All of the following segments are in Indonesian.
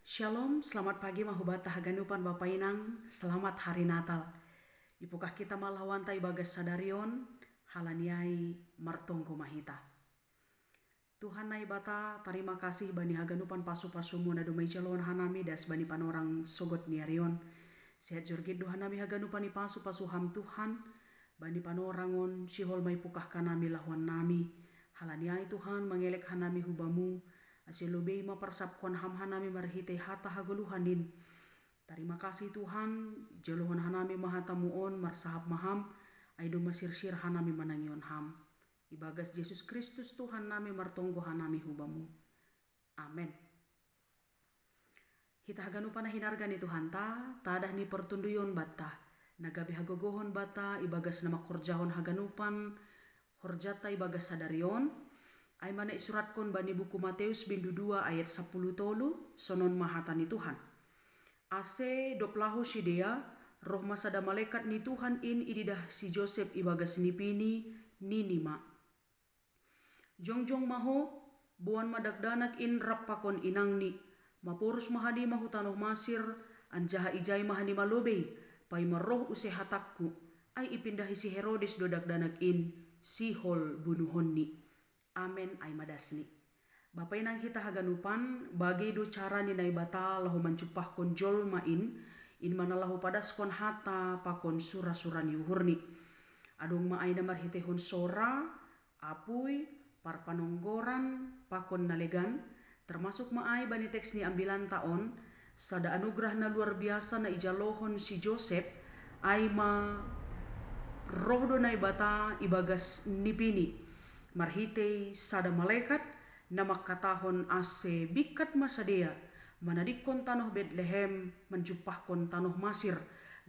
Shalom, selamat pagi mahubata haganupan Bapak Inang, selamat hari Natal. Ipukah kita malawan tai bagas sadarion, halaniai martongko mahita. Tuhan nai bata, terima kasih bani haganupan pasu-pasumu na dumai calon hanami das bani panorang sogot niarion. Sehat jorgit hanami haganupan ni pasu-pasu ham Tuhan, bani panorangon sihol mai pukah kanami lahuan nami. Halaniai Tuhan mengelek hanami hubamu, asilubei maparsapkon ham hanami marhite hata haguluhanin. Terima kasih Tuhan, jeluhan hanami mahatamuon marsahap maham, aido masir-sir hanami manangion ham. Ibagas Yesus Kristus Tuhan nami martonggo hanami hubamu. Amen. Hita haganupan hinarga ni Tuhan tadah ni pertunduyon bata. Nagabi hagogohon bata ibagas nama korjahon haganupan, horjata ibagas sadarion. Ay mana isuratkan bani buku Matius bindu 2 ayat 10 tolu sonon mahatani Tuhan. Ase doplahu si dia roh masada malaikat ni Tuhan in ididah si Joseph ibagas nipini ninima. Jongjong maho buan madagdanak in rappakon inang ni mapurus mahani mahutanoh masir anjaha ijay mahani malobey pay maroh use hatakku ay ipindahi si Herodes dodagdanak in sihol bunuhon ni. Amen ay madasni. Bapak inang hita haganupan bagi do cara ni naibata lahu mancupah kon jol main in mana lahu padas kon hata pakon sura-sura ni uhurni. Adong maay namar hitehon sora, apuy, parpanonggoran, pakon nalegan, termasuk maay bani teks ni ambilan taon, sada anugerah na luar biasa na ijalohon si Joseph ay ma roh do naibata ibagas nipini. Marhitei sada malaikat na makatahon ase bikat masadea manadikon tanoh Bethlehem menjupahkon tanoh Masir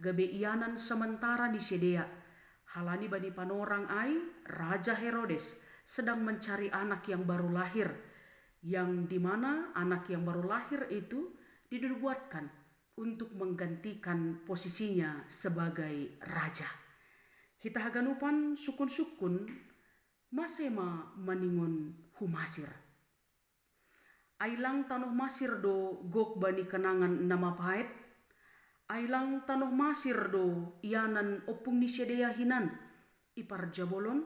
gabe ianan sementara di sedea. Halani bani panorang ay Raja Herodes sedang mencari anak yang baru lahir, yang dimana anak yang baru lahir itu dinubuatkan untuk menggantikan posisinya sebagai raja. Hita haganupan sukun-sukun masema maningon humasir. Ailang tanoh masir do gok bani kenangan nama pahit. Ailang tanoh masir do ianan opung ni sedea hinan ipar jabolon.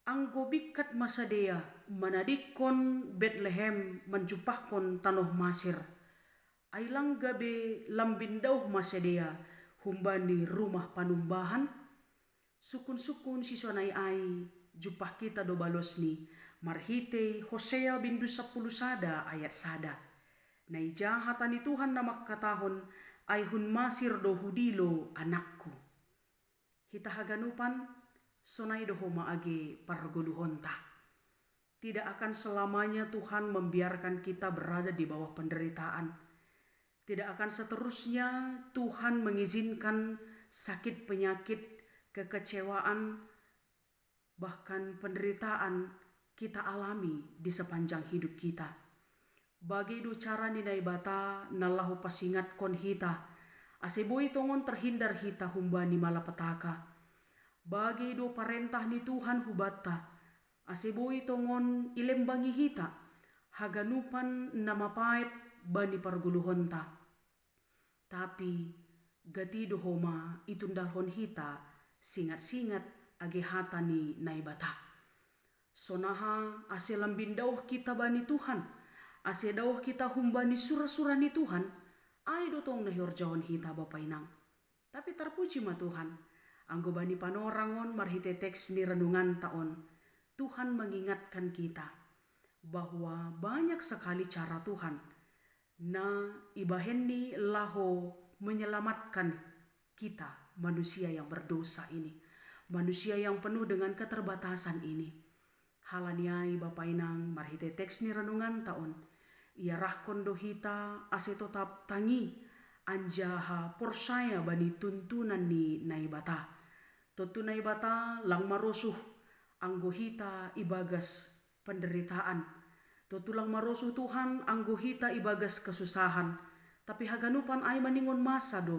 Anggo bikat masadea manadikon Bethlehem menjupahkon tanoh masir. Ailang gabe lambindauh masadea humbani rumah panumbahan. Sukun-sukun sisonai ai jupah kita do balos ni marhite Hosea bindu 10 sada ayat sada. Nai jahatani Tuhan nama katahon ay hun masir do hudilo anakku. Hita haganupan sonai do homa age pargoluhonta. Tidak akan selamanya Tuhan membiarkan kita berada di bawah penderitaan. Tidak akan seterusnya Tuhan mengizinkan sakit penyakit, kekecewaan, bahkan penderitaan kita alami di sepanjang hidup kita. Bagi do cara ni naibata nalahu pasingat kon hita, aseboy tongon terhindar hita humbani malapetaka. Bagi do parentah ni Tuhan hubata, aseboy tongon ilembangi hita, haganupan nama pait bani parguluhonta. Tapi gati do homa itundalhon hita singat-singat age hata ni naibata. Sonaha ase lambindauh kita bani Tuhan, ase dauh kita humbani sura-sura ni Tuhan, ay dotong nahyorjawan hita Bapak Inang. Tapi terpuji ma Tuhan, anggo bani panorangon marhite teks ni renungan taon, Tuhan mengingatkan kita bahwa banyak sekali cara Tuhan na ibahenni laho menyelamatkan kita manusia yang berdosa ini. Manusia yang penuh dengan keterbatasan ini. Halaniai Bapak Inang marhite teks ni renungan taon. Ia rahkon do hita ase tetap tangi anjaha porsaya bani tuntunan ni naibata. Totu naibata lang marosuh anggo hita ibagas penderitaan. Totu lang marosuh Tuhan anggo hita ibagas kesusahan. Tapi haganupan ay maningon masa do.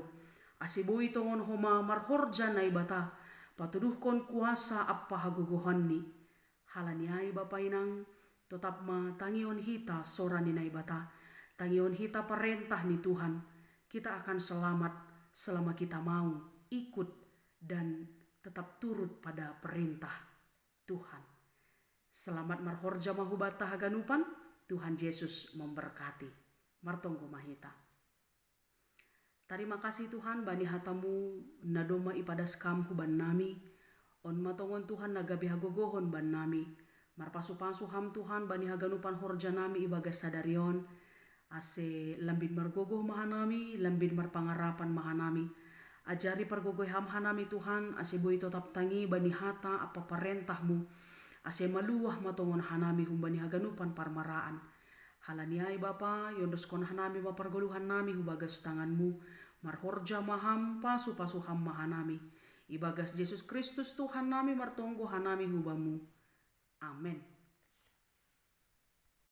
Asibui tongon homa marhorja naibata. Patuduhkon kuasa apa haguguhan ni. Halaniai Bapak Inang tetap matangion hita sora ni naibata. Tangion hita perintah ni Tuhan, kita akan selamat selama kita mau ikut dan tetap turut pada perintah Tuhan. Selamat marhorja mahubata haganupan, Tuhan Yesus memberkati. Martonggo mahita. Terima kasih Tuhan bani hatamu nadoma ipadas kam huban nami. On matongon Tuhan nagabi hagogohon ban nami. Marpasu-pasu ham Tuhan bani haganupan horja nami ibagas sadarion. Ase lambin margogoh mahanami, lambin marpangarapan mahanami. Ajari pergogoh ham hanami Tuhan, ase boy tetap tangi bani hata apa perintahmu. Ase maluah matongon hanami humbani haganupan parmaraan. Halaniai Bapa, yondoskon hanami mapargoluhan nami hubagas tanganmu. Marhorja maham pasu-pasu ham mahanami. Ibagas Yesus Kristus Tuhan nami martonggo hanami hubamu. Amen.